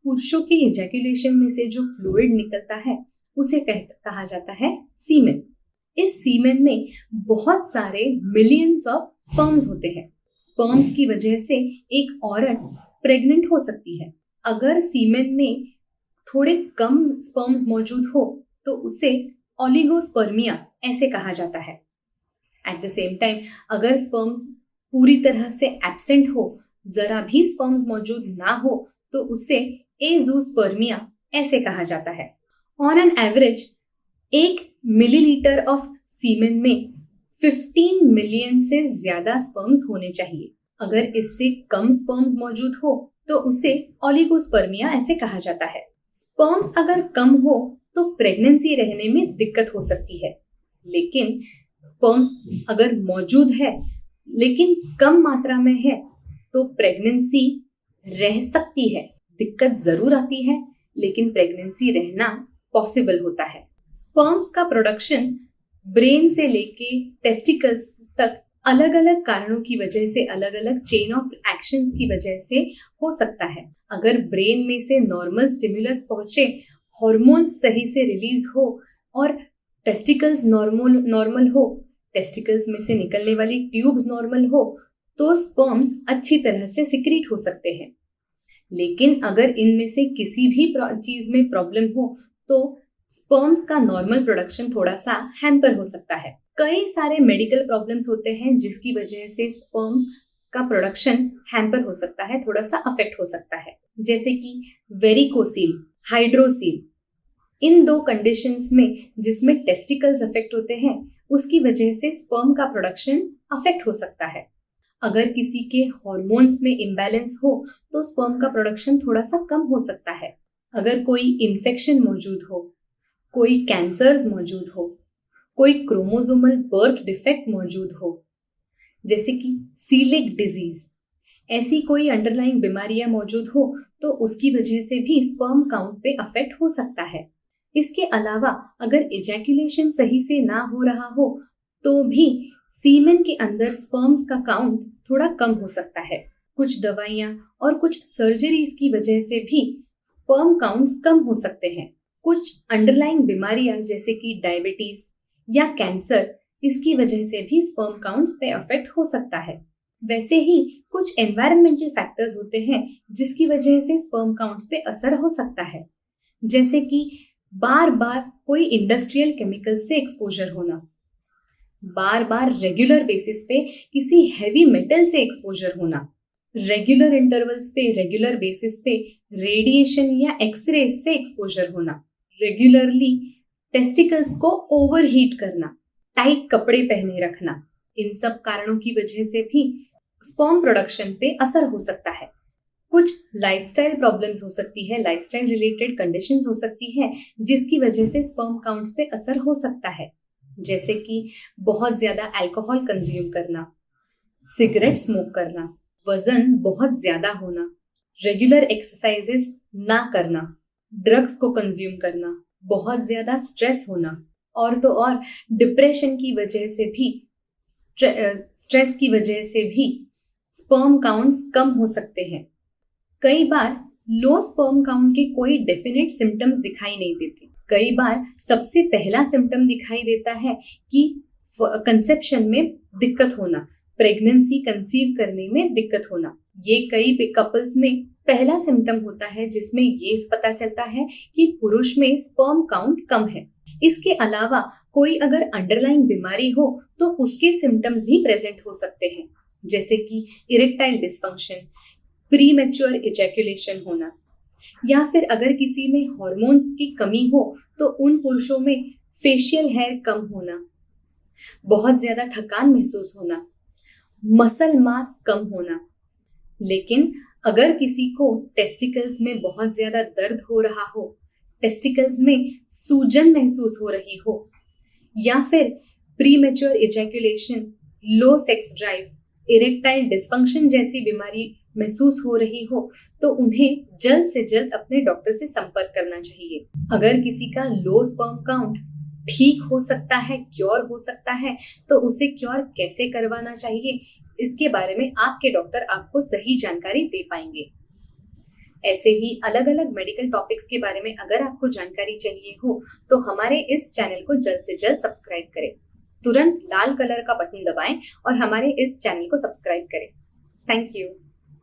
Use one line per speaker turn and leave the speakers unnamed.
पुरुषों के इजैकुलेशन में से जो फ्लूइड निकलता है उसे कहा जाता है सीमेन। इस सीमेन में बहुत सारे मिलियंस ऑफ स्पर्म्स होते हैं। स्पर्म्स की वजह से एक औरत प्रेग्नेंट हो सकती है। अगर सीमेन में थोड़े कम स्पर्म्स मौजूद हो तो उसे ओलिगोस्पर्मिया ऐसे कहा जाता है। एट द सेम टाइम अगर स्पर्म्स पूरी तरह से एब्सेंट हो, जरा भी स्पर्म्स मौजूद ना हो, तो उसे एजूस्पर्मिया ऐसे कहा जाता है। On an average 1 millilitre of semen में 15 मिलियन से ज्यादा स्पर्म्स होने चाहिए। अगर इससे कम स्पर्म्स मौजूद हो तो उसे ओलिगोस्पर्मिया ऐसे कहा जाता है। स्पर्म्स अगर कम हो तो प्रेगनेंसी रहने में दिक्कत हो सकती है, लेकिन स्पर्म्स अगर मौजूद है लेकिन कम मात्रा में है तो प्रेगनेंसी रह सकती है। दिक्कत जरूर आती है लेकिन प्रेगनेंसी रहना पॉसिबल होता है। स्पर्म्स का प्रोडक्शन ब्रेन से लेके टेस्टिकल्स तक अलग अलग कारणों की वजह से, अलग अलग चेन ऑफ एक्शंस की वजह से हो सकता है। अगर ब्रेन में से नॉर्मल स्टिमुलस पहुंचे, हार्मोन्स सही से रिलीज हो और टेस्टिकल्स नॉर्मल हो, टेस्टिकल्स में से निकलने वाली ट्यूब्स नॉर्मल हो, तो स्पर्म्स अच्छी तरह से सिक्रीट हो सकते हैं। लेकिन अगर इनमें से किसी भी चीज में प्रॉब्लम हो तो स्पर्म्स का नॉर्मल प्रोडक्शन थोड़ा सा हैम्पर हो सकता है। कई सारे मेडिकल प्रॉब्लम्स होते हैं जिसकी वजह से स्पर्म्स का प्रोडक्शन हैम्पर हो सकता है, थोड़ा सा अफेक्ट हो सकता है, जैसे कि वेरिकोसील, हाइड्रोसील। इन दो कंडीशंस में जिसमें टेस्टिकल्स अफेक्ट होते हैं उसकी वजह से स्पर्म का प्रोडक्शन अफेक्ट हो सकता है। अगर किसी के हार्मोन्स में इम्बैलेंस हो तो स्पर्म का प्रोडक्शन थोड़ा सा कम हो सकता है। अगर कोई इन्फेक्शन मौजूद हो, कोई कैंसर्स मौजूद हो, कोई क्रोमोसोमल बर्थ डिफेक्ट मौजूद हो, जैसे कि सीलिक डिजीज, ऐसी कोई अंडरलाइंग बीमारियां मौजूद हो तो उसकी वजह से भी स्पर्म काउंट पे अफेक्ट हो सकता है। इसके अलावा अगर इजैकुलेशन सही से ना हो रहा हो तो भी सीमेन के अंदर स्पर्म्स का काउंट थोड़ा कम हो सकता है। कुछ दवाइयां और कुछ सर्जरीज की वजह से भी स्पर्म काउंट्स कम हो सकते हैं। कुछ अंडरलाइंग बीमारियां जैसे कि डायबिटीज या कैंसर, इसकी वजह से भी स्पर्म काउंट्स पे अफेक्ट हो सकता है। वैसे ही कुछ एनवायरमेंटल फैक्टर्स होते हैं जिसकी वजह से स्पर्म काउंट्स पे असर हो सकता है, जैसे कि बार बार कोई इंडस्ट्रियल केमिकल से एक्सपोजर होना, बार बार रेगुलर बेसिस पे किसी हैवी मेटल से एक्सपोजर होना, रेगुलर इंटरवल्स पे रेगुलर बेसिस पे रेडिएशन या एक्सरे से एक्सपोजर होना, रेगुलरली टेस्टिकल्स को ओवरहीट करना, टाइट कपड़े पहने रखना, इन सब कारणों की वजह से भी स्पर्म प्रोडक्शन पे असर हो सकता है। कुछ लाइफस्टाइल प्रॉब्लम्स हो सकती है, लाइफस्टाइल रिलेटेड कंडीशंस हो सकती है जिसकी वजह से स्पर्म काउंट्स पे असर हो सकता है, जैसे कि बहुत ज्यादा अल्कोहल कंज्यूम करना, सिगरेट स्मोक करना, वजन बहुत ज्यादा होना, रेगुलर एक्सरसाइजेस ना करना, ड्रग्स को कंज्यूम करना, बहुत ज्यादा स्ट्रेस होना, और तो और डिप्रेशन की वजह से भी, स्ट्रेस की वजह से भी स्पर्म काउंट्स कम हो सकते हैं। कई बार लो स्पर्म काउंट के कोई डेफिनेट सिम्टम्स दिखाई नहीं देते। कई बार सबसे पहला सिम्टम दिखाई देता है कि कंसेप्शन में दिक्कत होना, प्रेगनेंसी कंसीव करने में दिक्कत होना। ये कई कपल्स में पहला सिम्टम होता है जिसमें ये पता चलता है कि पुरुष में स्पर्म काउंट कम है। इसके अलावा कोई अगर अंडरलाइंग बीमारी हो तो उसके सिम्टम्स भी प्रेजेंट हो सकते हैं, जैसे कि इरेक्टाइल डिस्फंक्शन, प्रीमैच्योर इजैकुलेशन होना, या फिर अगर किसी में हार्मोन्स की कमी हो तो उन पुरुषों में फेशियल हेयर कम होना, बहुत ज्यादा थकान महसूस होना, मसल मास कम होना। लेकिन अगर किसी को टेस्टिकल्स में बहुत ज्यादा दर्द हो रहा हो, टेस्टिकल्स में सूजन महसूस हो रही हो, या फिर प्रीमैच्योर इजैकुलेशन, लो सेक्स ड्राइव, इरेक्टाइल डिस्फंक्शन जैसी बीमारी महसूस हो रही हो, तो उन्हें जल्द से जल्द अपने डॉक्टर से संपर्क करना चाहिए। अगर किसी का लो स्पर्म काउंट ठीक हो सकता है, क्योर हो सकता है, तो उसे क्योर कैसे करवाना चाहिए, इसके बारे में आपके डॉक्टर आपको सही जानकारी दे पाएंगे। ऐसे ही अलग अलग मेडिकल टॉपिक्स के बारे में अगर आपको जानकारी चाहिए हो तो हमारे इस चैनल को जल्द से जल्द सब्सक्राइब करें। तुरंत लाल कलर का बटन दबाएं और हमारे इस चैनल को सब्सक्राइब करें। Thank you.